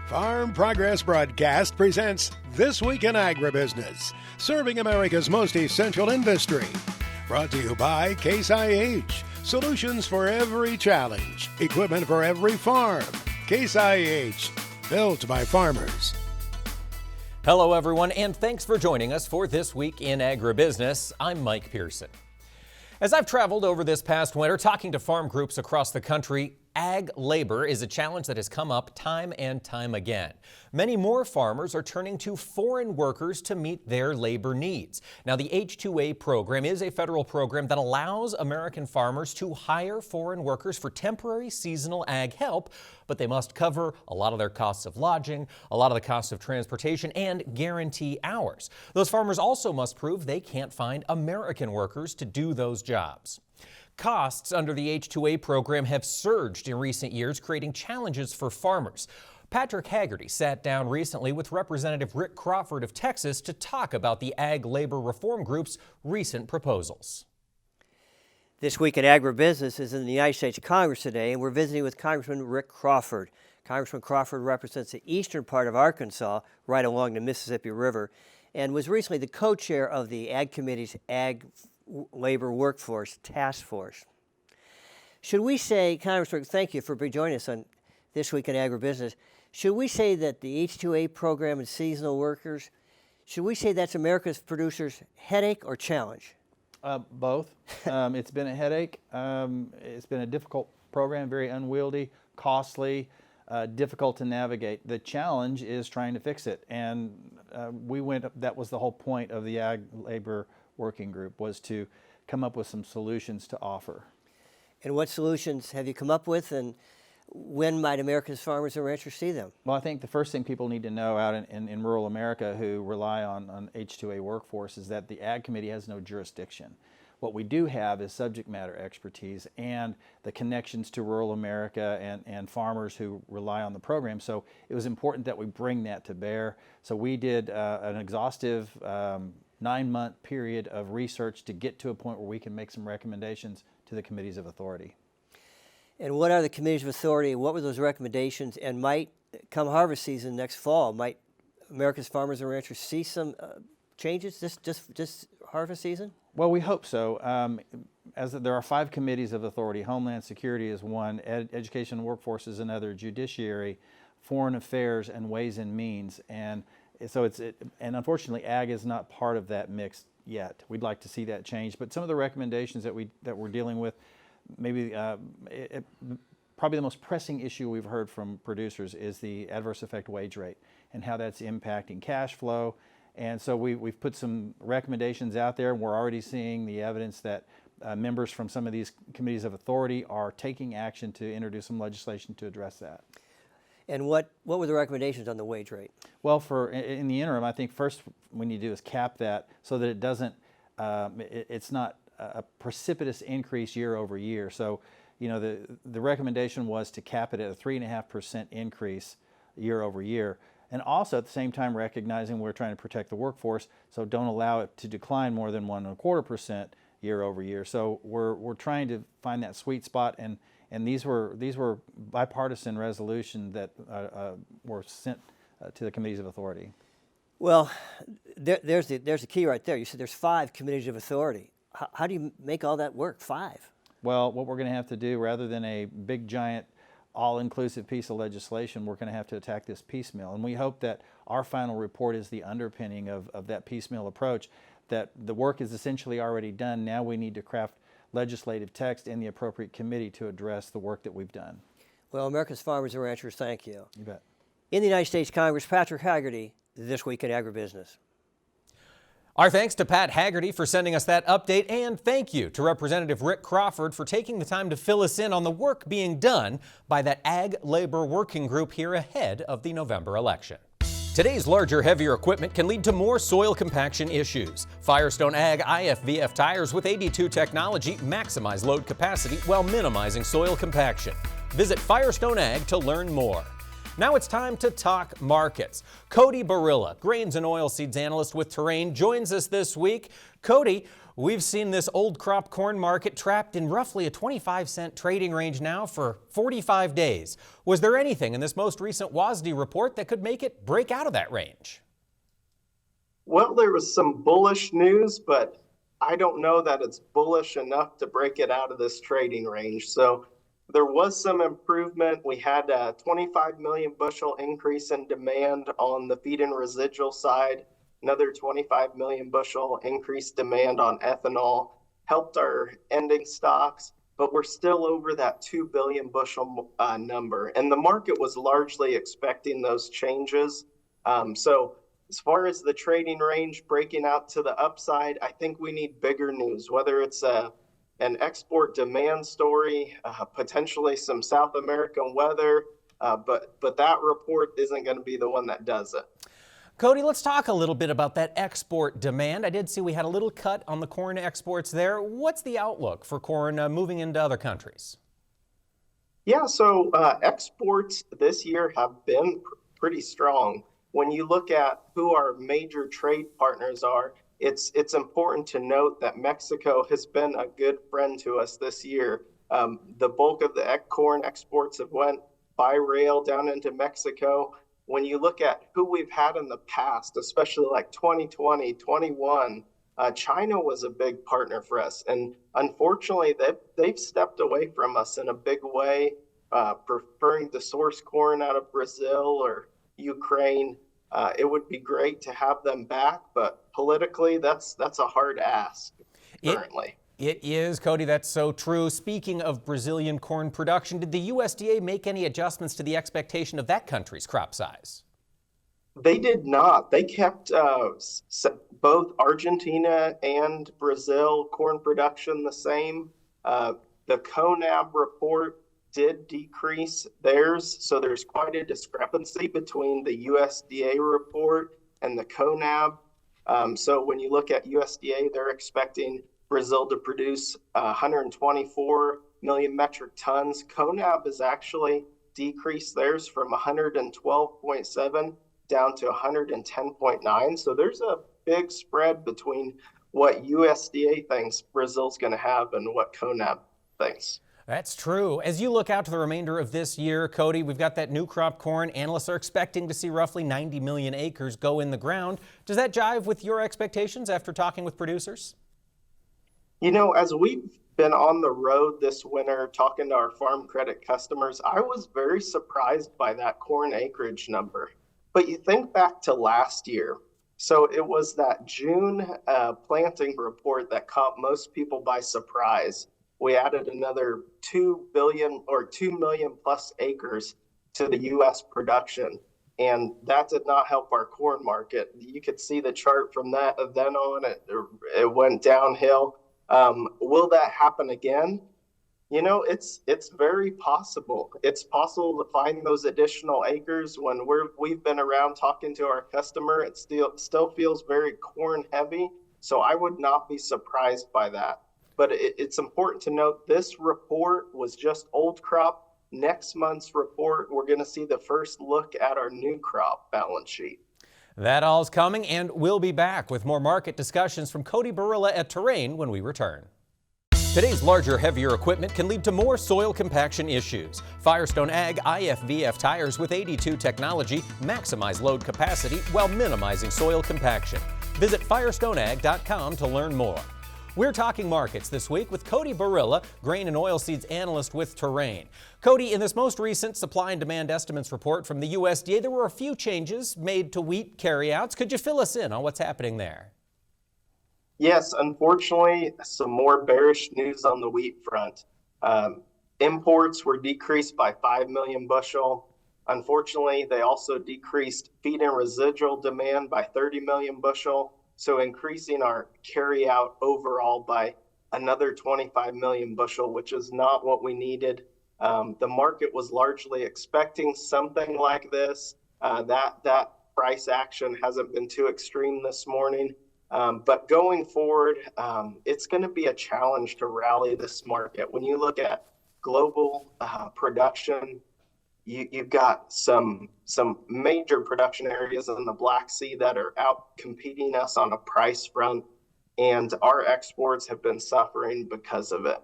Farm Progress Broadcast presents This Week in Agribusiness, serving America's most essential industry. Brought to you by Case IH, solutions for every challenge, equipment for every farm. Case IH, built by farmers. Hello everyone, and thanks for joining us for This Week in Agribusiness. I'm Mike Pearson. As I've traveled over this past winter talking to farm groups across the country, ag labor is a challenge that has come up time and time again. Many more farmers are turning to foreign workers to meet their labor needs. Now, the H2A program is a federal program that allows American farmers to hire foreign workers for temporary seasonal ag help, but they must cover a lot of their costs of lodging, a lot of the costs of transportation, and guarantee hours. Those farmers also must prove they can't find American workers to do those jobs. Costs under the H2A program have surged in recent years, creating challenges for farmers. Patrick Haggerty sat down recently with Representative Rick Crawford of Texas to talk about the Ag Labor Reform Group's recent proposals. This Week in Agribusiness is in the United States Congress today, and we're visiting with Congressman Rick Crawford. Congressman Crawford represents the eastern part of Arkansas, right along the Mississippi River, and was recently the co-chair of the Ag Committee's Ag Labor Workforce Task Force. Should we say, Congressman, thank you for joining us on This Week in Agribusiness. Should we say that the H2A program and seasonal workers, should we say that's America's producers' headache or challenge? Both. It's been a headache. It's been a difficult program, very unwieldy, costly, difficult to navigate. The challenge is trying to fix it, and that was the whole point of the Ag Labor Working Group, was to come up with some solutions to offer. And what solutions have you come up with, and when might America's farmers and ranchers see them? Well, I think the first thing people need to know out in rural America who rely on H2A Workforce is that the Ag Committee has no jurisdiction. What we do have is subject matter expertise and the connections to rural America and farmers who rely on the program. So it was important that we bring that to bear. So we did an exhaustive 9-month period of research to get to a point where we can make some recommendations to the committees of authority. And what are the committees of authority? What were those recommendations? And might, come harvest season next fall, might America's farmers and ranchers see some changes this harvest season? Well, we hope so. There are 5 committees of authority. Homeland Security is one, Education and Workforce is another, Judiciary, Foreign Affairs, and Ways and Means. And so and unfortunately, ag is not part of that mix yet. We'd like to see that change. But some of the recommendations that we're dealing with, maybe probably the most pressing issue we've heard from producers is the adverse effect wage rate and how that's impacting cash flow. And so we've put some recommendations out there, and we're already seeing the evidence that members from some of these committees of authority are taking action to introduce some legislation to address that. And what were the recommendations on the wage rate? Well, in the interim, I think first we need to do is cap that so that it doesn't, it's not a precipitous increase year over year. So, the recommendation was to cap it at a 3.5% increase year over year. And also at the same time recognizing we're trying to protect the workforce, so don't allow it to decline more than 1.25% year over year. So we're trying to find that sweet spot, and these were bipartisan resolutions that were sent to the committees of authority. Well, there's the key right there. You said there's 5 committees of authority. How do you make all that work? 5? Well, what we're going to have to do, rather than a big giant all-inclusive piece of legislation, we're going to have to attack this piecemeal. And we hope that our final report is the underpinning of that piecemeal approach, that the work is essentially already done. Now we need to craft legislative text in the appropriate committee to address the work that we've done. Well, America's farmers and ranchers, thank you. You bet. In the United States Congress, Patrick Haggerty, This Week in Agribusiness. Our thanks to Pat Haggerty for sending us that update, and thank you to Representative Rick Crawford for taking the time to fill us in on the work being done by that Ag Labor Working Group here ahead of the November election. Today's larger, heavier equipment can lead to more soil compaction issues. Firestone Ag IFVF tires with 82 technology maximize load capacity while minimizing soil compaction. Visit Firestone Ag to learn more. Now it's time to talk markets. Cody Barilla, grains and oilseeds analyst with Terrain, joins us this week. Cody, We've seen this old crop corn market trapped in roughly a 25-cent trading range now for 45 days. Was there anything in this most recent WASDE report that could make it break out of that range? Well, there was some bullish news, but I don't know that it's bullish enough to break it out of this trading range. So there was some improvement. We had a 25 million bushel increase in demand on the feed and residual side. Another 25 million bushel increased demand on ethanol helped our ending stocks, but we're still over that 2 billion bushel number. And the market was largely expecting those changes. So as far as the trading range breaking out to the upside, I think we need bigger news, whether it's an export demand story, potentially some South American weather, but that report isn't going to be the one that does it. Cody, let's talk a little bit about that export demand. I did see we had a little cut on the corn exports there. What's the outlook for corn moving into other countries? Yeah, so exports this year have been pretty strong. When you look at who our major trade partners are, it's important to note that Mexico has been a good friend to us this year. The bulk of the corn exports have went by rail down into Mexico. When you look at who we've had in the past, especially like 2020, 21, China was a big partner for us. And unfortunately, they've stepped away from us in a big way, preferring to source corn out of Brazil or Ukraine. It would be great to have them back, but politically, that's a hard ask currently. It is, Cody, that's so true. Speaking of Brazilian corn production, did the USDA make any adjustments to the expectation of that country's crop size? They did not. They kept both Argentina and Brazil corn production the same. The CONAB report did decrease theirs, so there's quite a discrepancy between the USDA report and the CONAB. So when you look at USDA, they're expecting Brazil to produce 124 million metric tons. CONAB has actually decreased theirs from 112.7 down to 110.9. So there's a big spread between what USDA thinks Brazil's going to have and what CONAB thinks. That's true. As you look out to the remainder of this year, Cody, we've got that new crop corn. Analysts are expecting to see roughly 90 million acres go in the ground. Does that jive with your expectations after talking with producers? You know, as we've been on the road this winter talking to our farm credit customers, I was very surprised by that corn acreage number. But you think back to last year. So it was that June planting report that caught most people by surprise. We added another 2 billion or 2 million plus acres to the U.S. production. And that did not help our corn market. You could see the chart from then on, it went downhill. Will that happen again? You know, it's very possible. It's possible to find those additional acres when we've been around talking to our customer. It still feels very corn heavy. So I would not be surprised by that. But it's important to note this report was just old crop. Next month's report, we're going to see the first look at our new crop balance sheet. That all's coming, and we'll be back with more market discussions from Cody Barilla at Terrain when we return. Today's larger, heavier equipment can lead to more soil compaction issues. Firestone Ag IFVF tires with 82 technology maximize load capacity while minimizing soil compaction. Visit firestoneag.com to learn more. We're talking markets this week with Cody Barilla, grain and oilseeds analyst with Terrain. Cody, in this most recent supply and demand estimates report from the USDA, there were a few changes made to wheat carryouts. Could you fill us in on what's happening there? Yes, unfortunately, some more bearish news on the wheat front. Imports were decreased by 5 million bushel. Unfortunately, they also decreased feed and residual demand by 30 million bushel. So increasing our carryout overall by another 25 million bushel, which is not what we needed. The market was largely expecting something like this. That price action hasn't been too extreme this morning. But going forward, it's going to be a challenge to rally this market. When you look at global production, you've got some major production areas in the Black Sea that are out competing us on a price front. and our exports have been suffering because of it.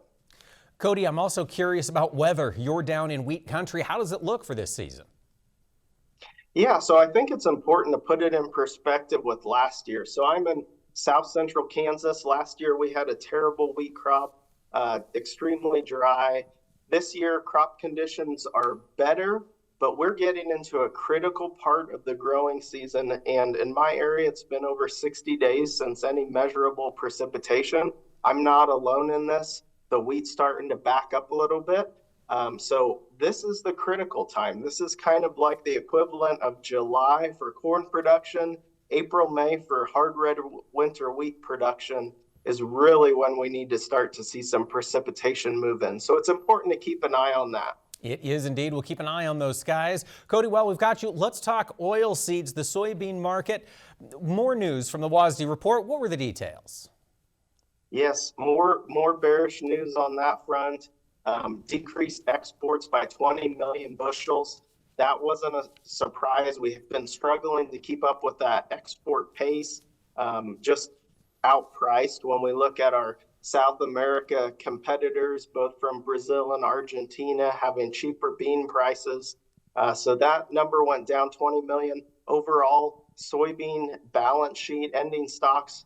Cody, I'm also curious about weather. You're down in wheat country. How does it look for this season? Yeah, so I think it's important to put it in perspective with last year. So I'm in South Central Kansas. Last year we had a terrible wheat crop, extremely dry. This year crop conditions are better, but we're getting into a critical part of the growing season. And in my area, it's been over 60 days since any measurable precipitation. I'm not alone in this. The wheat's starting to back up a little bit. So this is the critical time. This is kind of like the equivalent of July for corn production, April, May for hard red winter wheat production is really when we need to start to see some precipitation move in. So it's important to keep an eye on that. It is indeed. We'll keep an eye on those skies. Cody, while we've got you, let's talk oil seeds, the soybean market. More news from the WASDE report. What were the details? Yes, more bearish news on that front. Decreased exports by 20 million bushels. That wasn't a surprise. We have been struggling to keep up with that export pace, just outpriced when we look at our South America competitors, both from Brazil and Argentina, having cheaper bean prices. So that number went down 20 million. Overall, soybean balance sheet ending stocks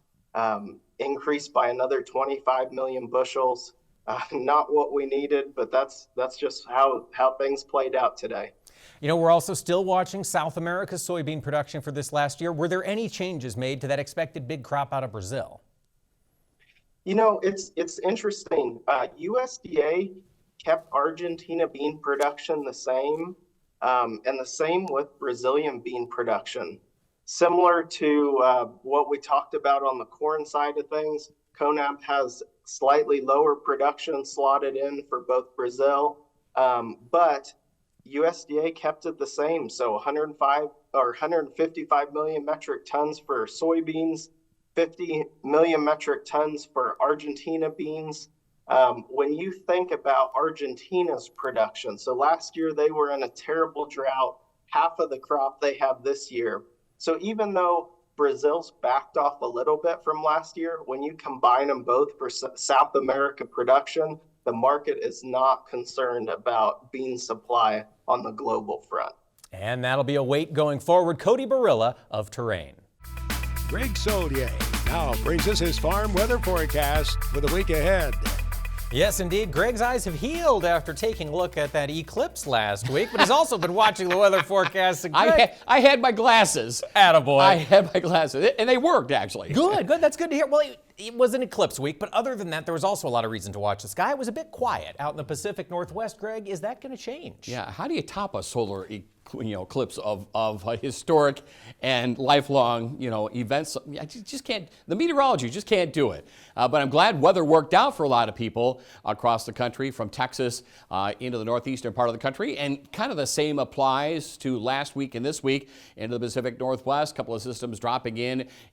increased by another 25 million bushels. Not what we needed, but that's just how things played out today. You know, we're also still watching South America's soybean production for this last year. Were there any changes made to that expected big crop out of Brazil? You know, it's interesting. USDA kept Argentina bean production the same, and the same with Brazilian bean production. Similar to what we talked about on the corn side of things, CONAB has slightly lower production slotted in for both Brazil, but USDA kept it the same. So 155 million metric tons for soybeans, 50 million metric tons for Argentina beans. When you think about Argentina's production, so last year they were in a terrible drought, half of the crop they have this year. So even though Brazil's backed off a little bit from last year, when you combine them both for South America production, the market is not concerned about bean supply on the global front. And that'll be a wait going forward. Cody Barilla of Terrain. Greg Solier now brings us his farm weather forecast for the week ahead. Yes, indeed. Greg's eyes have healed after taking a look at that eclipse last week, but he's also been watching the weather forecast. I had my glasses. Attaboy. I had my glasses, and they worked, actually. Good. That's good to hear. Well, it was an eclipse week, but other than that, there was also a lot of reason to watch the sky. It was a bit quiet out in the Pacific Northwest. Greg, is that going to change? Yeah, how do you top a solar eclipse of historic and lifelong, events? I just can't, the meteorology just can't do it. But I'm glad weather worked out for a lot of people across the country, from Texas into the northeastern part of the country. And kind of the same applies to last week and this week into the Pacific Northwest. A couple of systems dropping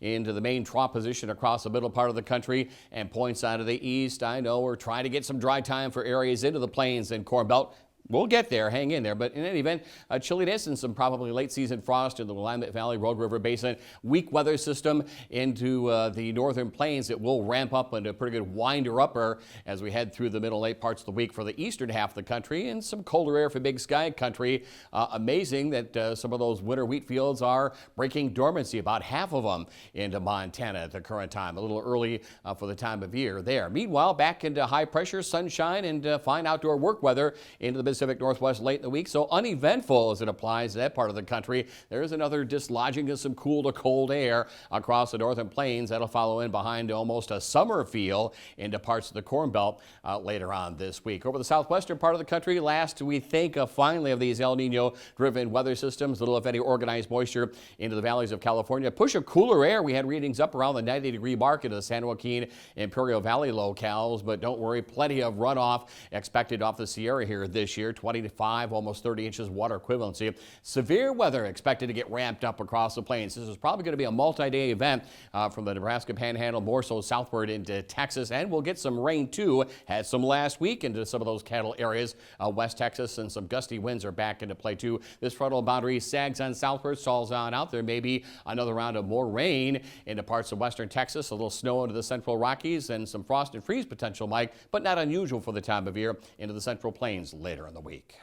into the main trough position across the middle part of the country and points out of the east. I know we're trying to get some dry time for areas into the plains and Corn Belt. We'll get there, hang in there. But in any event, chilliness and some probably late season frost in the Willamette Valley, Rogue River Basin. Weak weather system into the northern plains. It will ramp up into a pretty good winder-upper as we head through the middle late parts of the week for the eastern half of the country, and some colder air for Big Sky country. Amazing that some of those winter wheat fields are breaking dormancy, about half of them into Montana at the current time. A little early for the time of year there. Meanwhile, back into high pressure, sunshine, and fine outdoor work weather into the Pacific Northwest late in the week, so uneventful as it applies to that part of the country. There's another dislodging of some cool to cold air across the northern plains. That'll follow in behind almost a summer feel into parts of the Corn Belt later on this week. Over the southwestern part of the country, last we think finally of these El Nino-driven weather systems, little if any organized moisture into the valleys of California. Push of cooler air. We had readings up around the 90-degree mark into the San Joaquin Imperial Valley locales, but don't worry, plenty of runoff expected off the Sierra here this year. here, 25, almost 30 inches water equivalency. Severe weather expected to get ramped up across the plains. This is probably going to be a multi-day event from the Nebraska Panhandle, more so southward into Texas, and we'll get some rain too. Had some last week into some of those cattle areas, West Texas, and some gusty winds are back into play too. This frontal boundary sags on southward, stalls on out. There may be another round of more rain into parts of western Texas, a little snow into the central Rockies, and some frost and freeze potential, Mike, but not unusual for the time of year into the central plains later in the week.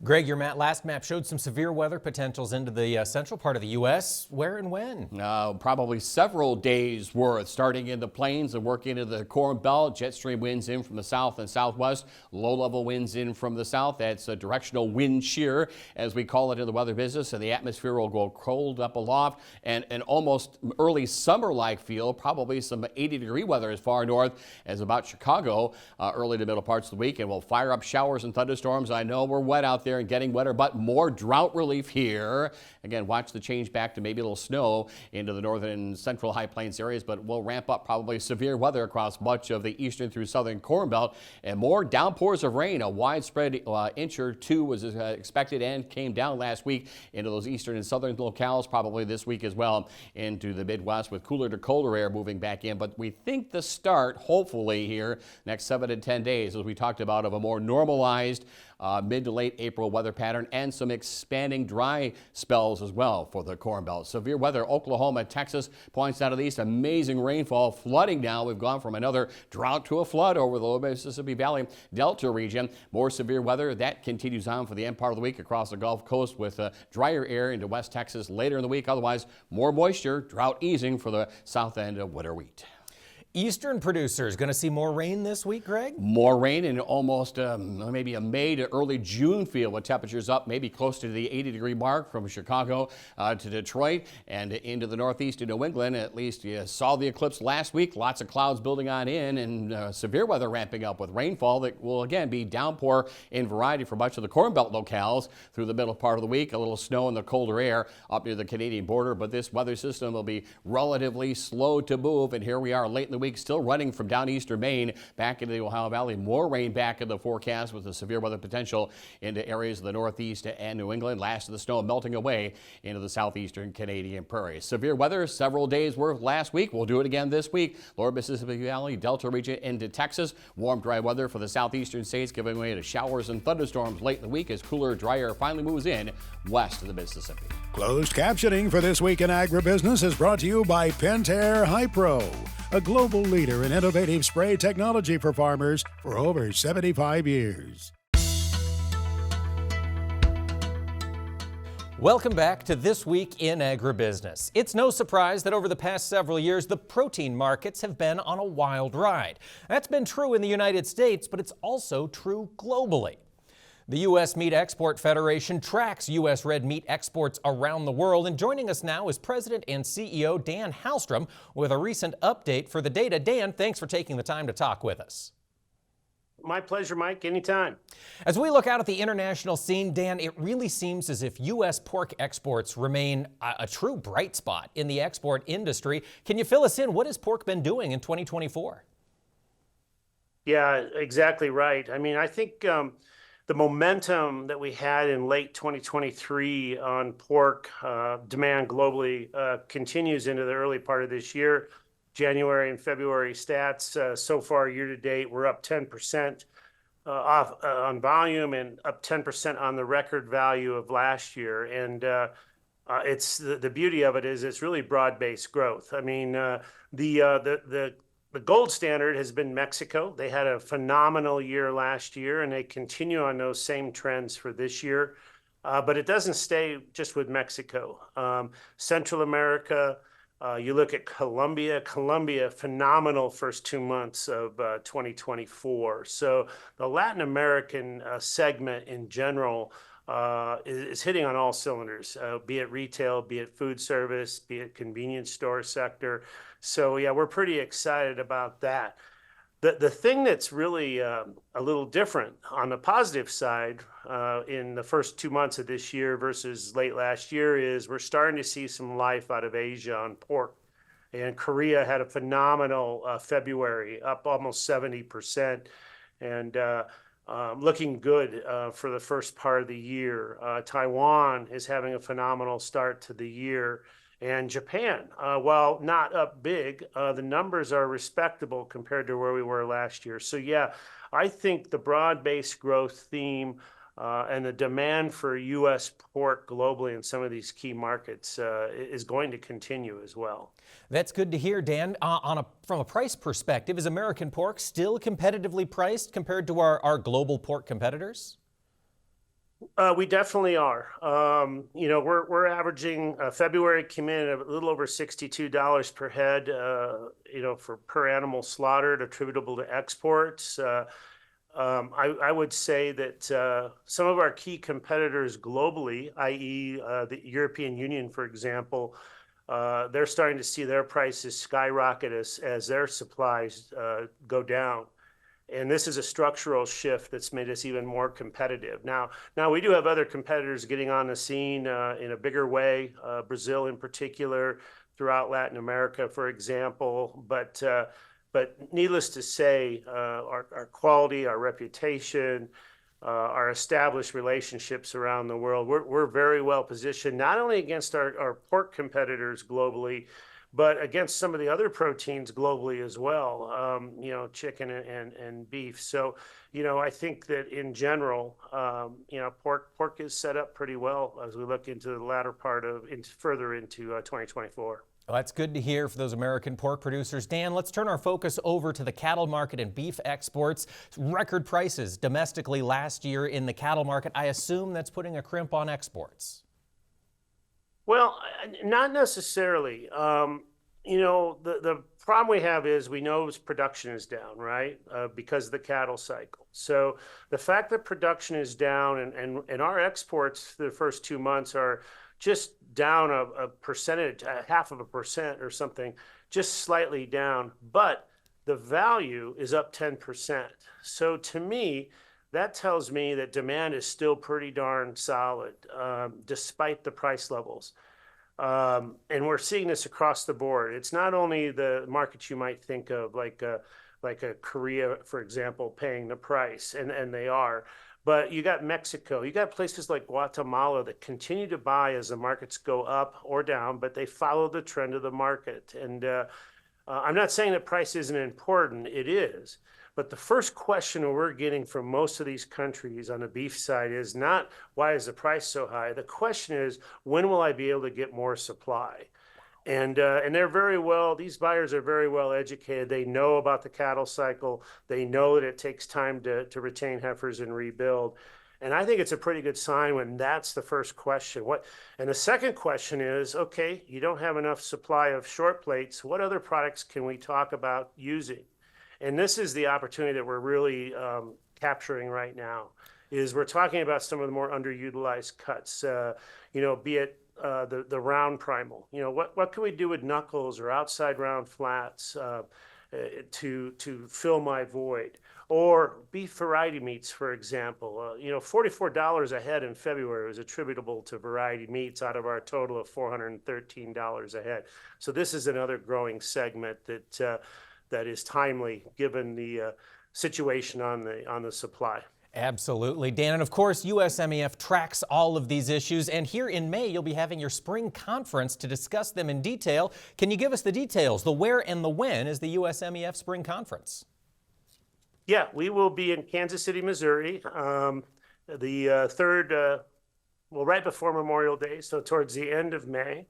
Greg, your last map showed some severe weather potentials into the central part of the U.S. Where and when? Probably several days worth, starting in the plains and working into the Corn Belt. Jet stream winds in from the south and southwest. Low-level winds in from the south. That's a directional wind shear, as we call it in the weather business, and the atmosphere will go cold up aloft and an almost early summer-like feel. Probably some 80-degree weather as far north as about Chicago early to middle parts of the week, and we'll fire up showers and thunderstorms. I know we're wet out there and getting wetter, but more drought relief here. Again, watch the change back to maybe a little snow into the northern and central high plains areas, but we'll ramp up probably severe weather across much of the eastern through southern Corn Belt, and more downpours of rain. A widespread inch or two was expected and came down last week into those eastern and southern locales, probably this week as well into the Midwest, with cooler to colder air moving back in. But we think the start, hopefully here, next 7 to 10 days, as we talked about, of a more normalized mid to late April weather pattern, and some expanding dry spells as well for the Corn Belt. Severe weather, Oklahoma, Texas points out of the east. Amazing rainfall, flooding now. We've gone from another drought to a flood over the lower Mississippi Valley Delta region. More severe weather that continues on for the end part of the week across the Gulf Coast, with drier air into West Texas later in the week. Otherwise, more moisture, drought easing for the south end of winter wheat. Eastern producers going to see more rain this week, Greg? More rain in almost maybe a May to early June feel, with temperatures up maybe close to the 80-degree mark from Chicago to Detroit and into the northeast to New England. At least you saw the eclipse last week. Lots of clouds building on in, and severe weather ramping up with rainfall that will again be downpour in variety for much of the Corn Belt locales through the middle part of the week. A little snow in the colder air up near the Canadian border, but this weather system will be relatively slow to move, and here we are late in the week, still running from down eastern Maine back into the Ohio Valley. More rain back in the forecast, with the severe weather potential into areas of the northeast and New England. Last of the snow melting away into the southeastern Canadian prairies. Severe weather several days worth last week. We'll do it again this week. Lower Mississippi Valley, Delta region into Texas. Warm, dry weather for the southeastern states, giving way to showers and thunderstorms late in the week as cooler, dry air finally moves in west of the Mississippi. Closed captioning for This Week in Agribusiness is brought to you by Pentair Hypro, a global leader in innovative spray technology for farmers for over 75 years. Welcome back to This Week in Agribusiness. It's no surprise that over the past several years, the protein markets have been on a wild ride. That's been true in the United States, but it's also true globally. The U.S. Meat Export Federation tracks U.S. red meat exports around the world, and joining us now is President and CEO Dan Halstrom with a recent update for the data. Dan, thanks for taking the time to talk with us. My pleasure, Mike. Anytime. As we look out at the international scene, Dan, it really seems as if U.S. pork exports remain a true bright spot in the export industry. Can you fill us in? What has pork been doing in 2024? Yeah, exactly right. I mean, I think the momentum that we had in late 2023 on pork demand globally continues into the early part of this year. January and February stats so far year to date, we're up 10% off on volume and up 10% on the record value of last year. And it's the beauty of it is it's really broad-based growth. I mean, the gold standard has been Mexico. They had a phenomenal year last year, and they continue on those same trends for this year. But it doesn't stay just with Mexico. Central America, you look at Colombia, phenomenal first 2 months of 2024. So the Latin American segment in general is hitting on all cylinders, be it retail, be it food service, be it convenience store sector. So yeah, we're pretty excited about that. The thing that's really a little different on the positive side in the first 2 months of this year versus late last year is we're starting to see some life out of Asia on pork. And Korea had a phenomenal February, up almost 70%. And looking good for the first part of the year. Taiwan is having a phenomenal start to the year. And Japan, while not up big, the numbers are respectable compared to where we were last year. So yeah, I think the broad-based growth theme and the demand for U.S. pork globally in some of these key markets is going to continue as well. That's good to hear, Dan. From a price perspective, is American pork still competitively priced compared to our global pork competitors? We definitely are. We're averaging February came in at a little over $62 per head, for per animal slaughtered attributable to exports. I would say that some of our key competitors globally, i.e. The European Union, for example, they're starting to see their prices skyrocket as their supplies go down. And this is a structural shift that's made us even more competitive. Now we do have other competitors getting on the scene in a bigger way, Brazil in particular, throughout Latin America, for example. But needless to say, our quality, our reputation, our established relationships around the world, we're very well positioned, not only against our pork competitors globally, but against some of the other proteins globally as well, chicken and beef. So, I think that in general, pork is set up pretty well as we look into the latter part further into 2024. Well, that's good to hear for those American pork producers. Dan, let's turn our focus over to the cattle market and beef exports. Record prices domestically last year in the cattle market. I assume that's putting a crimp on exports. Well, not necessarily. The problem we have is we know production is down, right? Because of the cattle cycle. So the fact that production is down and our exports for the first 2 months are just down a percentage, 0.5% or something, just slightly down, but the value is up 10%. So to me, that tells me that demand is still pretty darn solid, despite the price levels. And we're seeing this across the board. It's not only the markets you might think of, like a Korea, for example, paying the price, and they are. But you got Mexico, you got places like Guatemala that continue to buy as the markets go up or down, but they follow the trend of the market. And I'm not saying that price isn't important, it is. But the first question we're getting from most of these countries on the beef side is not, why is the price so high? The question is, when will I be able to get more supply? And they're these buyers are very well educated. They know about the cattle cycle. They know that it takes time to retain heifers and rebuild. And I think it's a pretty good sign when that's the first question. And the second question is, okay, you don't have enough supply of short plates. What other products can we talk about using? And this is the opportunity that we're really capturing right now, is we're talking about some of the more underutilized cuts, be it the round primal. What can we do with knuckles or outside round flats to fill my void? Or beef variety meats, for example. $44 a head in February was attributable to variety meats out of our total of $413 a head. So this is another growing segment that is timely given the situation on the supply. Absolutely, Dan. And of course, USMEF tracks all of these issues. And here in May, you'll be having your spring conference to discuss them in detail. Can you give us the details? The where and the when is the USMEF spring conference? Yeah, we will be in Kansas City, Missouri, the third, right before Memorial Day, so towards the end of May.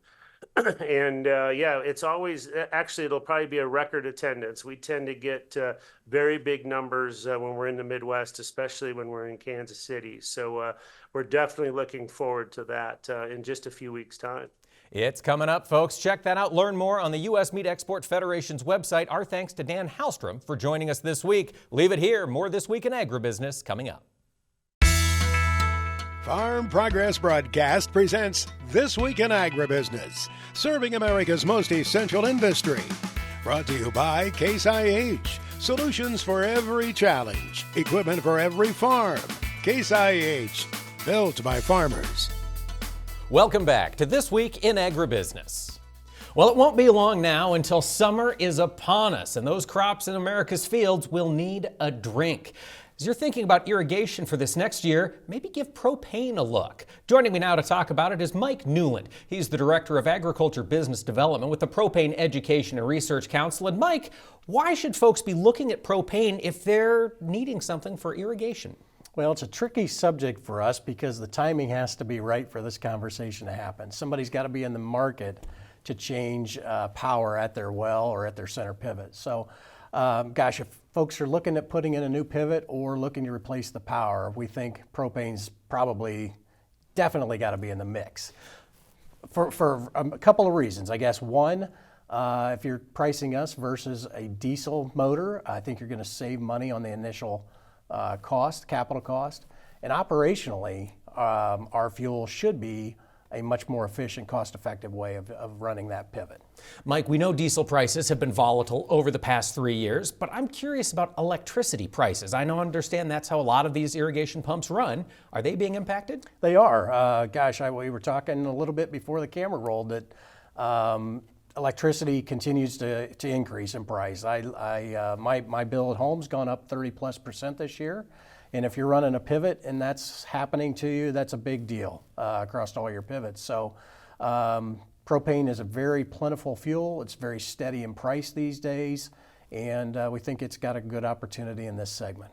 And it's always, it'll probably be a record attendance. We tend to get very big numbers when we're in the Midwest, especially when we're in Kansas City. So we're definitely looking forward to that in just a few weeks' time. It's coming up, folks. Check that out. Learn more on the U.S. Meat Export Federation's website. Our thanks to Dan Halstrom for joining us this week. Leave it here. More This Week in Agribusiness coming up. Farm Progress Broadcast presents This Week in Agribusiness, serving America's most essential industry. Brought to you by Case IH, solutions for every challenge, equipment for every farm. Case IH, built by farmers. Welcome back to This Week in Agribusiness. Well, it won't be long now until summer is upon us, and those crops in America's fields will need a drink. As you're thinking about irrigation for this next year, maybe give propane a look. Joining me now to talk about it is Mike Nuland. He's the Director of Agriculture Business Development with the Propane Education and Research Council. And Mike, why should folks be looking at propane if they're needing something for irrigation? Well, it's a tricky subject for us because the timing has to be right for this conversation to happen. Somebody's got to be in the market to change power at their well or at their center pivot. So, if folks are looking at putting in a new pivot or looking to replace the power, we think propane's definitely got to be in the mix. For a couple of reasons, I guess. One, if you're pricing us versus a diesel motor, I think you're going to save money on the initial capital cost. And operationally, our fuel should be a much more efficient, cost-effective way of running that pivot. Mike, we know diesel prices have been volatile over the past 3 years, but I'm curious about electricity prices. I understand that's how a lot of these irrigation pumps run. Are they being impacted? They are. We were talking a little bit before the camera rolled that electricity continues to increase in price. My bill at home's gone up 30+% this year. And if you're running a pivot and that's happening to you, that's a big deal across all your pivots. So propane is a very plentiful fuel. It's very steady in price these days. And we think it's got a good opportunity in this segment.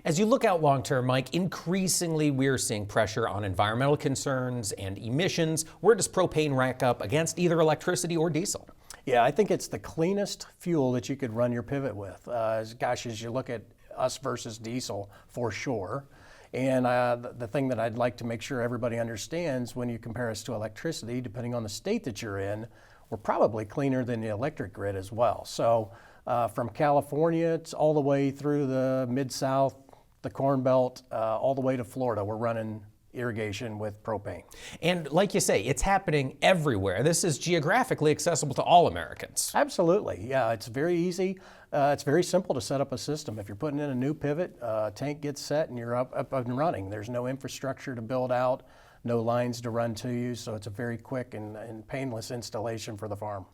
As you look out long term, Mike, increasingly we're seeing pressure on environmental concerns and emissions. Where does propane rank up against either electricity or diesel? Yeah, I think it's the cleanest fuel that you could run your pivot with. As you look at us versus diesel, for sure. And the thing that I'd like to make sure everybody understands when you compare us to electricity, depending on the state that you're in, we're probably cleaner than the electric grid as well. So from California, it's all the way through the Mid-South, the Corn Belt, all the way to Florida, we're running irrigation with propane. And like you say, it's happening everywhere. This is geographically accessible to all Americans. Absolutely, yeah, it's very easy. It's very simple to set up a system. If you're putting in a new pivot, tank gets set and you're up and running. There's no infrastructure to build out, no lines to run to you, so it's a very quick and painless installation for the farm.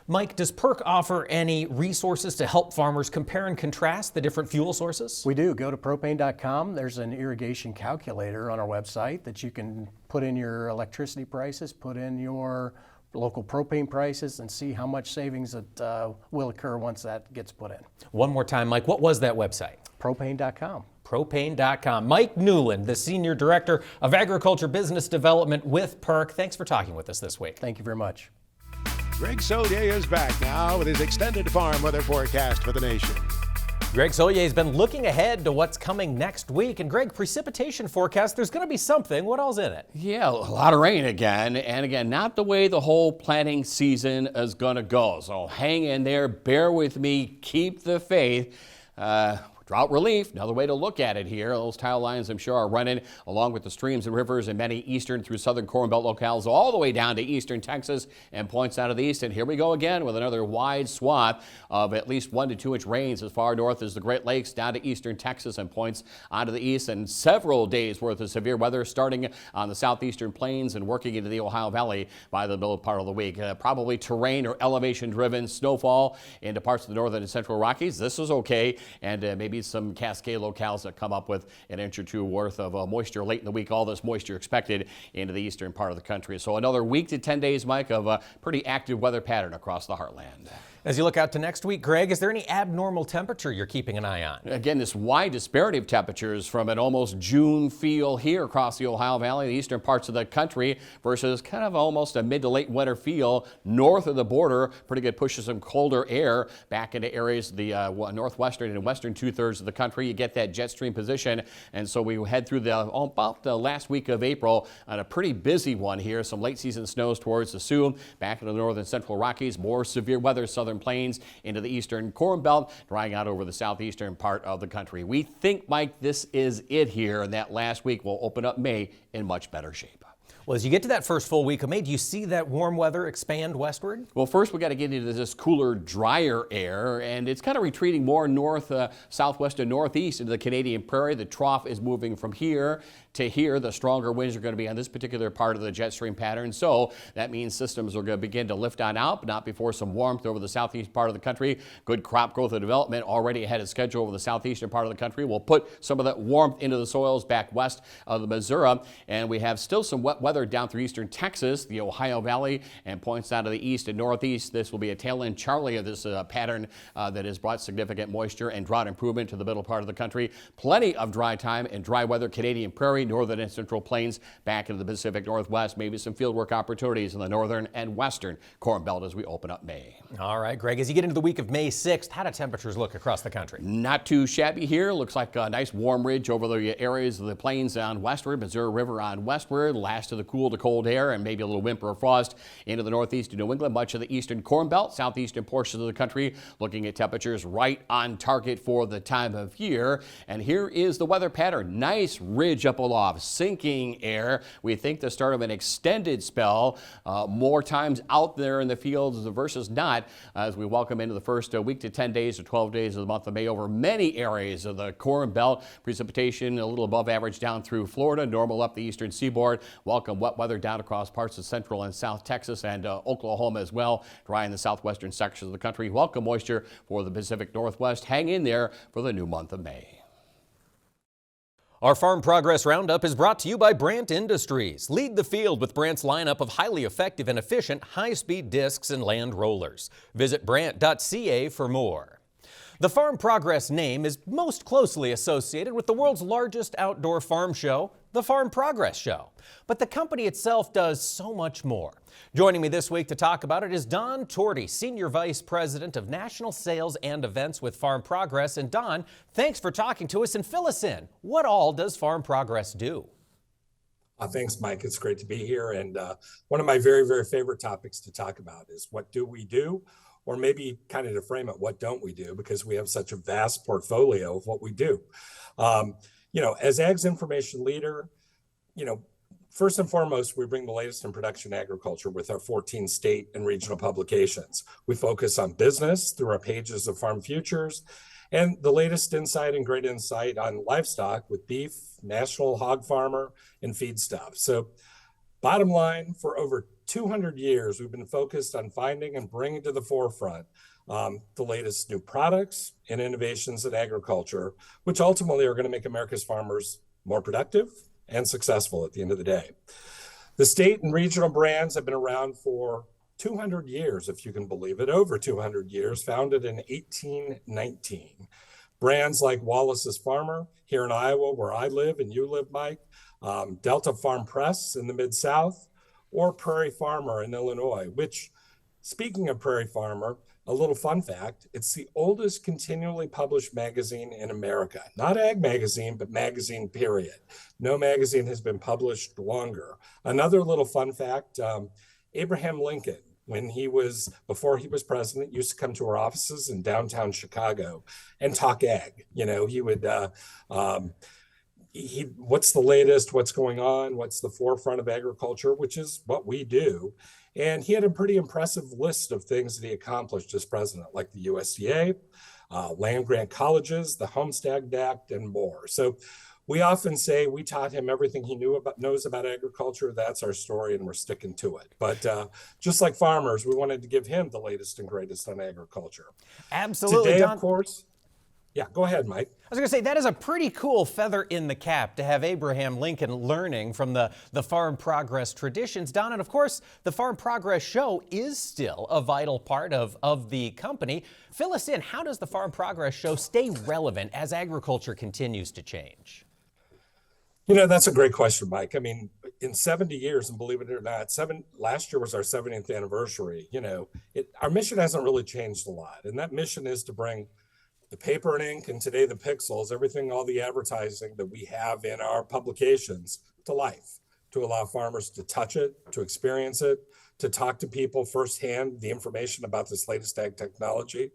Mike, does PERC offer any resources to help farmers compare and contrast the different fuel sources? We do. Go to propane.com. There's an irrigation calculator on our website that you can put in your electricity prices, put in your local propane prices, and see how much savings that will occur once that gets put in. One more time, Mike, what was that website? Propane.com. Propane.com. Mike Nuland, the Senior Director of Agriculture Business Development with PERC. Thanks for talking with us this week. Thank you very much. Greg Solier is back now with his extended farm weather forecast for the nation. Greg Solier has been looking ahead to what's coming next week. And Greg, precipitation forecast, there's going to be something. What all's in it? Yeah, a lot of rain again. And again, not the way the whole planting season is going to go. So hang in there, bear with me, keep the faith. Drought relief, another way to look at it here. Those tile lines, I'm sure, are running along with the streams and rivers in many eastern through southern Corn Belt locales all the way down to eastern Texas and points out of the east. And here we go again with another wide swath of at least 1 to 2 inch rains as far north as the Great Lakes down to eastern Texas and points onto the east. And several days worth of severe weather starting on the southeastern plains and working into the Ohio Valley by the middle part of the week. Probably terrain or elevation driven snowfall into parts of the northern and central Rockies. This is okay. And maybe some Cascade locales that come up with an inch or two worth of moisture late in the week. All this moisture expected into the eastern part of the country. So another week to 10 days, Mike, of a pretty active weather pattern across the heartland. As you look out to next week, Greg, is there any abnormal temperature you're keeping an eye on? Again, this wide disparity of temperatures from an almost June feel here across the Ohio Valley, the eastern parts of the country, versus kind of almost a mid to late winter feel north of the border. Pretty good push of some colder air back into areas, the northwestern and western 2/3 of the country. You get that jet stream position, and so we head through about the last week of April on a pretty busy one here. Some late season snows towards the Sioux, back into the northern central Rockies, more severe weather, southern plains into the eastern Corn Belt, drying out over the southeastern part of the country. We think, Mike, this is it here, and that last week will open up May in much better shape. Well, as you get to that first full week of May, do you see that warm weather expand westward? Well, first we got to get into this cooler, drier air, and it's kind of retreating more north, southwest and northeast into the Canadian prairie. The trough is moving from here to here. The stronger winds are going to be on this particular part of the jet stream pattern. So that means systems are going to begin to lift on out, but not before some warmth over the southeast part of the country. Good crop growth and development already ahead of schedule over the southeastern part of the country. We'll put some of that warmth into the soils back west of the Missouri. And we have still some wet weather down through eastern Texas, the Ohio Valley, and points out of the east and northeast. This will be a tail end Charlie of this pattern that has brought significant moisture and drought improvement to the middle part of the country. Plenty of dry time and dry weather, Canadian Prairie, northern and central plains, back into the Pacific Northwest. Maybe some field work opportunities in the northern and western Corn Belt as we open up May. All right, Greg, as you get into the week of May 6th, how do temperatures look across the country? Not too shabby here. Looks like a nice warm ridge over the areas of the plains on westward, Missouri River on westward, last of the cool to cold air, and maybe a little whimper of frost into the northeast of New England, much of the eastern Corn Belt, southeastern portions of the country, looking at temperatures right on target for the time of year. And here is the weather pattern. Nice ridge up aloft, sinking air. We think the start of an extended spell, more times out there in the fields versus not, as we welcome into the first week to 10 days to 12 days of the month of May over many areas of the Corn Belt. Precipitation a little above average down through Florida, normal up the eastern seaboard. Welcome wet weather down across parts of central and south Texas and Oklahoma as well. Dry in the southwestern sections of the country. Welcome moisture for the Pacific Northwest. Hang in there for the new month of May. Our Farm Progress Roundup is brought to you by Brandt Industries. Lead the field with Brandt's lineup of highly effective and efficient high-speed discs and land rollers. Visit brandt.ca for more. The Farm Progress name is most closely associated with the world's largest outdoor farm show, the Farm Progress Show. But the company itself does so much more. Joining me this week to talk about it is Don Torty, Senior Vice President of National Sales and Events with Farm Progress. And Don, thanks for talking to us and fill us in. What all does Farm Progress do? Thanks, Mike. It's great to be here. And one of my very, very favorite topics to talk about is what do we do? Or maybe kind of to frame it, what don't we do? Because we have such a vast portfolio of what we do. As Ag's information leader, first and foremost, we bring the latest in production agriculture with our 14 state and regional publications. We focus on business through our pages of Farm Futures and the latest insight and great insight on livestock with Beef, National Hog Farmer, and Feedstuff. So bottom line, for over 200 years, we've been focused on finding and bringing to the forefront the latest new products and innovations in agriculture, which ultimately are going to make America's farmers more productive and successful at the end of the day. The state and regional brands have been around for 200 years, if you can believe it, over 200 years, founded in 1819. Brands like Wallace's Farmer here in Iowa, where I live and you live, Mike, Delta Farm Press in the Mid-South, or Prairie Farmer in Illinois, which, speaking of Prairie Farmer, a little fun fact, it's the oldest continually published magazine in America. Not ag magazine, but magazine, period. No magazine has been published longer. Another little fun fact, Abraham Lincoln, before he was president, used to come to our offices in downtown Chicago and talk ag. He would, what's the latest, what's going on, what's the forefront of agriculture, which is what we do. And he had a pretty impressive list of things that he accomplished as president, like the USDA, land grant colleges, the Homestead Act, and more. So we often say we taught him everything he knows about agriculture. That's our story, and we're sticking to it. But just like farmers, we wanted to give him the latest and greatest on agriculture. Absolutely, Today, Don. of course. Yeah, go ahead, Mike. I was going to say, that is a pretty cool feather in the cap to have Abraham Lincoln learning from the Farm Progress traditions. Don, and of course, the Farm Progress Show is still a vital part of the company. Fill us in. How does the Farm Progress Show stay relevant as agriculture continues to change? That's a great question, Mike. I mean, in 70 years, and believe it or not, last year was our 70th anniversary. Our mission hasn't really changed a lot. And that mission is to bring the paper and ink, and today the pixels, everything, all the advertising that we have in our publications to life, to allow farmers to touch it, to experience it, to talk to people firsthand, the information about this latest ag technology.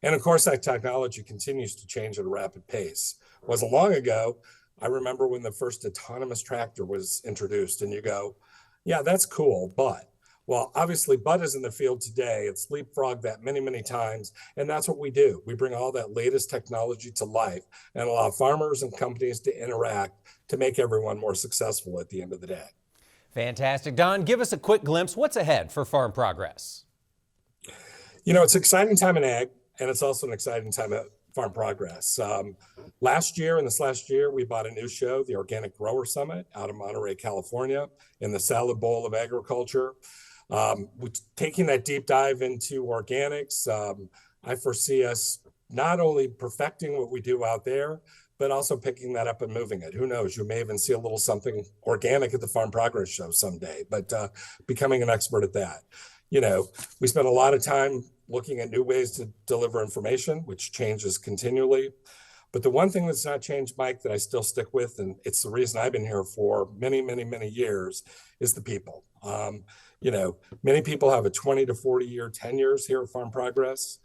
And of course, that technology continues to change at a rapid pace. It wasn't long ago, I remember when the first autonomous tractor was introduced, and you go, yeah, that's cool, but Well, obviously, Bud is in the field today. It's leapfrogged that many, many times. And that's what we do. We bring all that latest technology to life and allow farmers and companies to interact to make everyone more successful at the end of the day. Fantastic. Don, give us a quick glimpse. What's ahead for Farm Progress? You know, it's an exciting time in ag, and it's also an exciting time at Farm Progress. Last year, we bought a new show, the Organic Grower Summit, out of Monterey, California, in the salad bowl of agriculture. Taking that deep dive into organics, I foresee us not only perfecting what we do out there, but also picking that up and moving it. Who knows? You may even see a little something organic at the Farm Progress show someday, but becoming an expert at that. You know, we spend a lot of time looking at new ways to deliver information, which changes continually. But the one thing that's not changed, Mike, that I still stick with, and it's the reason I've been here for many, many, many years, is the people. You know, many people have a 20 to 40 year tenures here at Farm Progress.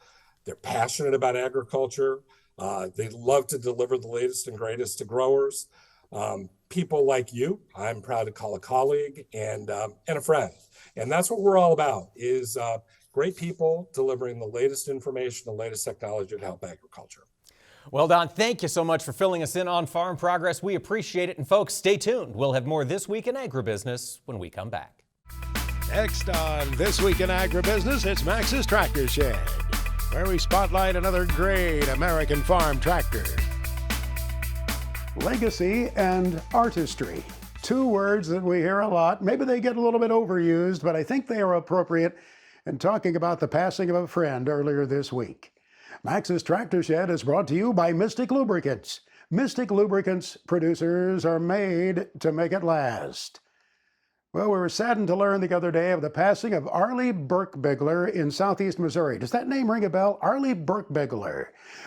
They're passionate about agriculture. They love to deliver the latest and greatest to growers. People like you, I'm proud to call a colleague and a friend. And that's what we're all about, is great people delivering the latest information, the latest technology to help agriculture. Well, Don, thank you so much for filling us in on Farm Progress. We appreciate it. And folks, stay tuned. We'll have more This Week in Agribusiness when we come back. Next on This Week in Agribusiness, it's Max's Tractor Shed, where we spotlight another great American farm tractor. Legacy and artistry. Two words that we hear a lot. Maybe they get a little bit overused, but I think they are appropriate in talking about the passing of a friend earlier this week. Max's Tractor Shed is brought to you by Mystic Lubricants. Mystic Lubricants producers are made to make it last. Well, we were saddened to learn the other day of the passing of Arlie Birkbigler in southeast Missouri. Does that name ring a bell? Arlie Birkbigler.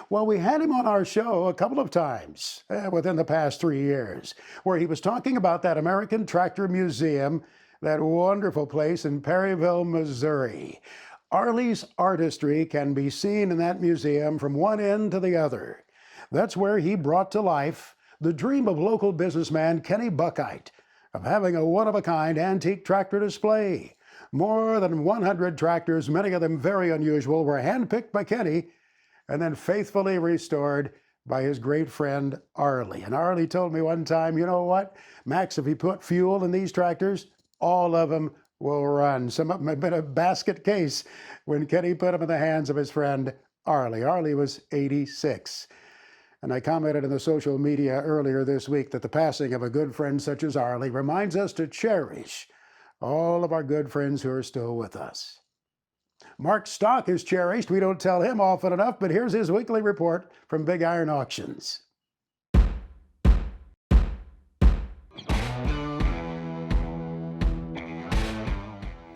Well, we had him on our show a couple of times within the past 3 years, where he was talking about that American Tractor Museum, that wonderful place in Perryville, Missouri. Arlie's artistry can be seen in that museum from one end to the other. That's where he brought to life the dream of local businessman Kenny Buckite of having a one-of-a-kind antique tractor display. More than 100 tractors, many of them very unusual, were handpicked by Kenny and then faithfully restored by his great friend Arlie. And Arlie told me one time, you know what, Max, if you put fuel in these tractors, all of them will run. Some of them have been a basket case when Kenny put them in the hands of his friend Arlie. Arlie was 86. And I commented in the social media earlier this week that the passing of a good friend such as Arlie reminds us to cherish all of our good friends who are still with us. Mark Stock is cherished. We don't tell him often enough, but here's his weekly report from Big Iron Auctions.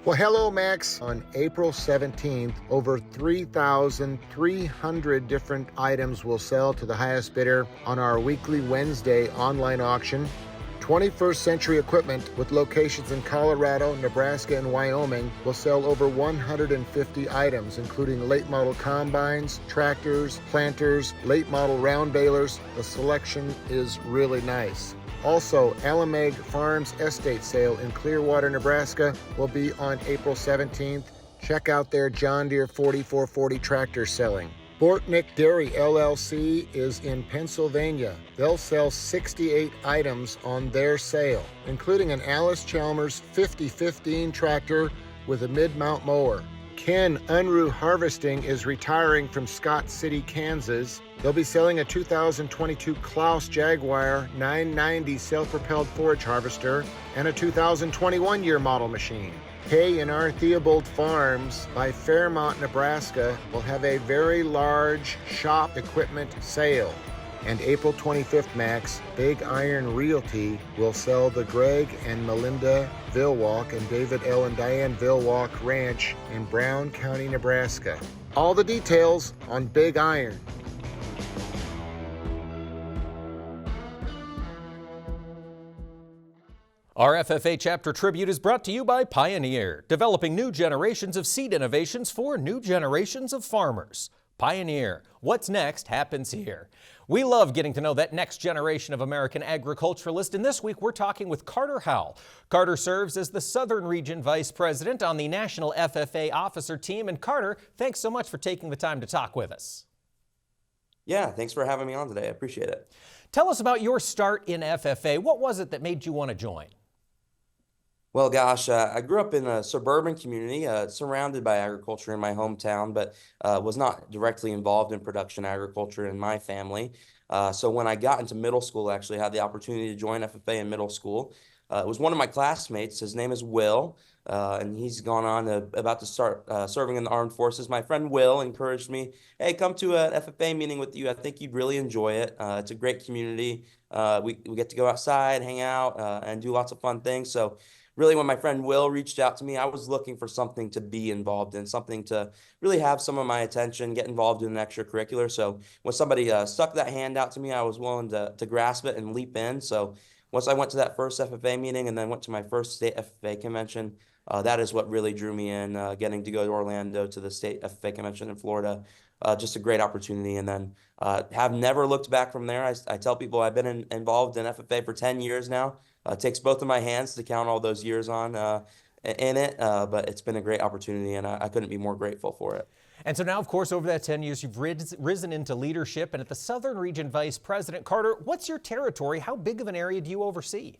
Well, hello, Max. On April 17th, over 3,300 different items will sell to the highest bidder on our weekly Wednesday online auction. 21st Century Equipment, with locations in Colorado, Nebraska, and Wyoming, will sell over 150 items, including late model combines, tractors, planters, late model round balers. The selection is really nice. Also, Alameg Farms Estate Sale in Clearwater, Nebraska will be on April 17th. Check out their John Deere 4440 tractor selling. Bortnick Dairy LLC is in Pennsylvania. They'll sell 68 items on their sale, including an Alice Chalmers 5015 tractor with a mid-mount mower. Ken Unruh Harvesting is retiring from Scott City, Kansas. They'll be selling a 2022 Klaus Jaguar 990 self-propelled forage harvester and a 2021 year model machine. K&R Theobald Farms by Fairmont, Nebraska will have a very large shop equipment sale. And April 25th, Max, Big Iron Realty will sell the Greg and Melinda Vilwalk and David L. and Diane Vilwalk Ranch in Brown County, Nebraska. All the details on Big Iron. Our FFA Chapter Tribute is brought to you by Pioneer, developing new generations of seed innovations for new generations of farmers. Pioneer. What's next happens here. We love getting to know that next generation of American agriculturalists, and this week we're talking with Carter Howell. Carter serves as the Southern Region Vice President on the National FFA Officer Team. And Carter, thanks so much for taking the time to talk with us. Yeah, thanks for having me on today. I appreciate it. Tell us about your start in FFA. What was it that made you want to join? Well, gosh, I grew up in a suburban community surrounded by agriculture in my hometown, but was not directly involved in production agriculture in my family. So when I got into middle school, I actually had the opportunity to join FFA in middle school. It was one of my classmates. His name is Will, and he's gone on about to start serving in the armed forces. My friend Will encouraged me, hey, come to an FFA meeting with you. I think you'd really enjoy it. It's a great community. We get to go outside, hang out, and do lots of fun things. So really, when my friend Will reached out to me, I was looking for something to be involved in, something to really have some of my attention, get involved in an extracurricular. So when somebody stuck that hand out to me, I was willing to grasp it and leap in. So once I went to that first FFA meeting and then went to my first state FFA convention, that is what really drew me in, getting to go to Orlando to the state FFA convention in Florida. Just a great opportunity. And then have never looked back from there. I tell people I've been involved in FFA for 10 years now. It takes both of my hands to count all those years on in it, but it's been a great opportunity, and I couldn't be more grateful for it. And so now, of course, over that 10 years, you've risen into leadership. And at the Southern Region Vice President, Carter, what's your territory? How big of an area do you oversee?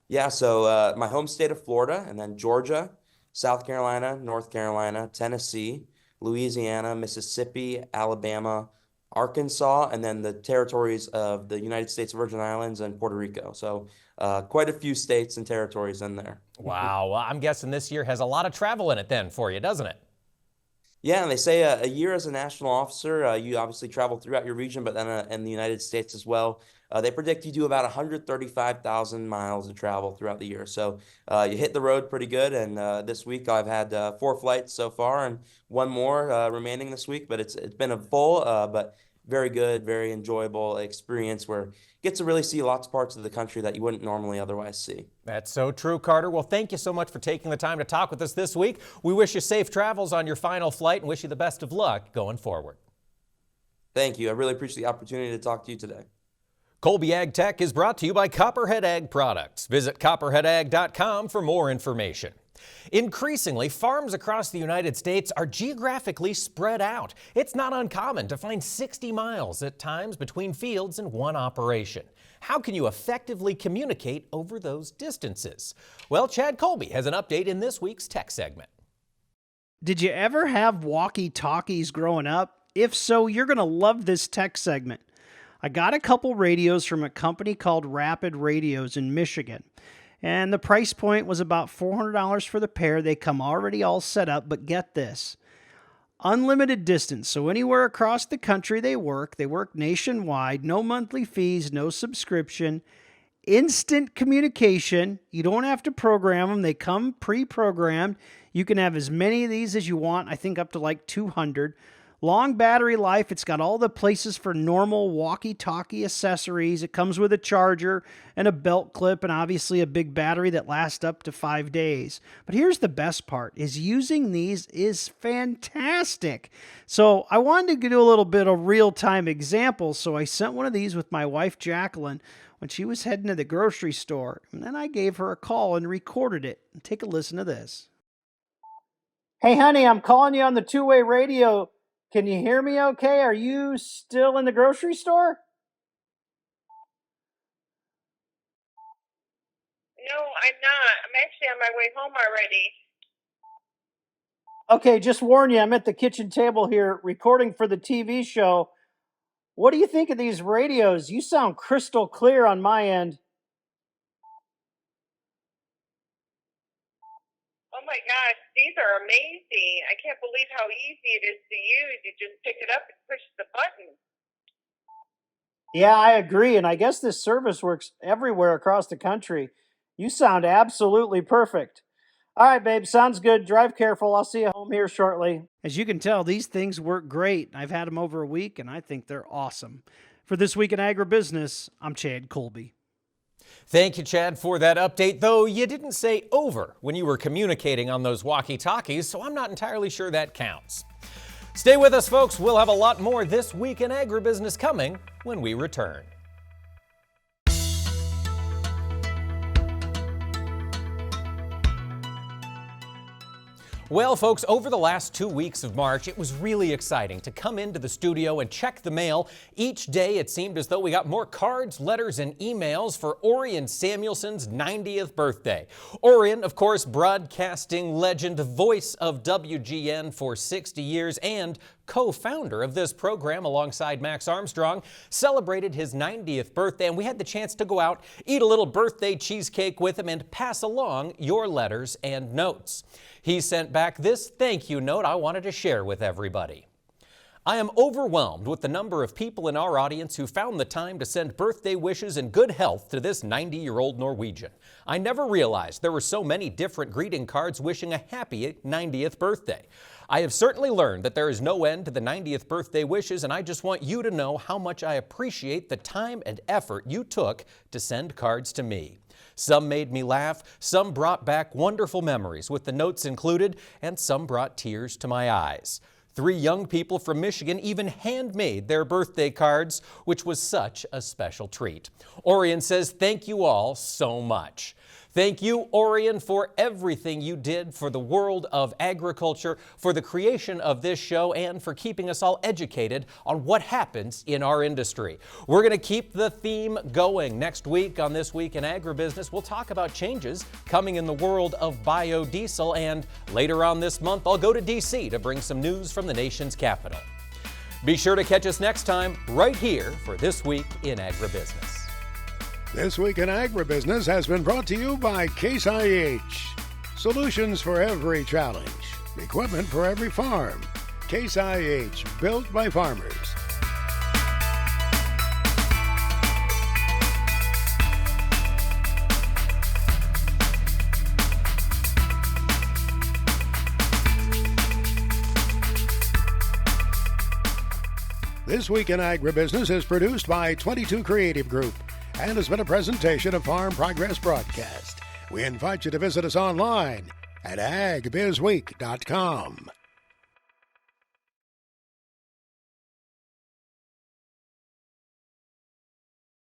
Yeah, so my home state of Florida, and then Georgia, South Carolina, North Carolina, Tennessee, Louisiana, Mississippi, Alabama, Arkansas, and then the territories of the United States Virgin Islands and Puerto Rico. So quite a few states and territories in there. Wow. Well, I'm guessing this year has a lot of travel in it then for you, doesn't it? Yeah, and they say a year as a national officer, you obviously travel throughout your region, but then in the United States as well. They predict you do about 135,000 miles of travel throughout the year. So you hit the road pretty good. And this week I've had 4 flights so far and 1 more remaining this week. But it's been a full, but very good, very enjoyable experience where you get to really see lots of parts of the country that you wouldn't normally otherwise see. That's so true, Carter. Well, thank you so much for taking the time to talk with us this week. We wish you safe travels on your final flight and wish you the best of luck going forward. Thank you. I really appreciate the opportunity to talk to you today. Colby Ag Tech is brought to you by Copperhead Ag Products. Visit copperheadag.com for more information. Increasingly, farms across the United States are geographically spread out. It's not uncommon to find 60 miles at times between fields in one operation. How can you effectively communicate over those distances? Well, Chad Colby has an update in this week's tech segment. Did you ever have walkie-talkies growing up? If so, you're going to love this tech segment. I got a couple radios from a company called Rapid Radios in Michigan, and the price point was about $400 for the pair. They come already all set up, but get this. Unlimited distance, so anywhere across the country they work nationwide, no monthly fees, no subscription, instant communication. You don't have to program them. They come pre-programmed. You can have as many of these as you want, I think up to like 200. Long battery life. It's got all the places for normal walkie-talkie accessories. It comes with a charger and a belt clip and obviously a big battery that lasts up to 5 days. But here's the best part, is using these is fantastic. So I wanted to do a little bit of real-time examples, so I sent one of these with my wife Jacqueline when she was heading to the grocery store. And then I gave her a call and recorded it. Take a listen to this. Hey honey, I'm calling you on the two-way radio. Can you hear me okay? Are you still in the grocery store? No, I'm not. I'm actually on my way home already. Okay, just warn you, I'm at the kitchen table here recording for the TV show. What do you think of these radios? You sound crystal clear on my end. Oh my gosh, these are amazing. I can't believe how easy it is to use. You just pick it up and push the button. Yeah, I agree, and I guess this service works everywhere across the country. You sound absolutely perfect. All right, babe, sounds good. Drive careful. I'll see you home here shortly. As you can tell, these things work great. I've had them over a week, and I think they're awesome. For This Week in Agribusiness, I'm Chad Colby. Thank you, Chad, for that update, though you didn't say over when you were communicating on those walkie-talkies, so I'm not entirely sure that counts. Stay with us, folks. We'll have a lot more This Week in Agribusiness coming when we return. Well, folks, over the last 2 weeks of March, it was really exciting to come into the studio and check the mail. Each day, it seemed as though we got more cards, letters, and emails for Orion Samuelson's 90th birthday. Orion, of course, broadcasting legend, voice of WGN for 60 years, and co-founder of this program alongside Max Armstrong, celebrated his 90th birthday, and we had the chance to go out, eat a little birthday cheesecake with him, and pass along your letters and notes. He sent back this thank you note I wanted to share with everybody. I am overwhelmed with the number of people in our audience who found the time to send birthday wishes and good health to this 90-year-old Norwegian. I never realized there were so many different greeting cards wishing a happy 90th birthday. I have certainly learned that there is no end to the 90th birthday wishes, and I just want you to know how much I appreciate the time and effort you took to send cards to me. Some made me laugh, some brought back wonderful memories with the notes included, and some brought tears to my eyes. 3 young people from Michigan even handmade their birthday cards, which was such a special treat. Orion says thank you all so much. Thank you, Orion, for everything you did for the world of agriculture, for the creation of this show, and for keeping us all educated on what happens in our industry. We're going to keep the theme going. Next week on This Week in Agribusiness, we'll talk about changes coming in the world of biodiesel, and later on this month, I'll go to D.C. to bring some news from the nation's capital. Be sure to catch us next time right here for This Week in Agribusiness. This Week in Agribusiness has been brought to you by Case IH. Solutions for every challenge. Equipment for every farm. Case IH, built by farmers. This Week in Agribusiness is produced by 22 Creative Group and has been a presentation of Farm Progress Broadcast. We invite you to visit us online at agbizweek.com.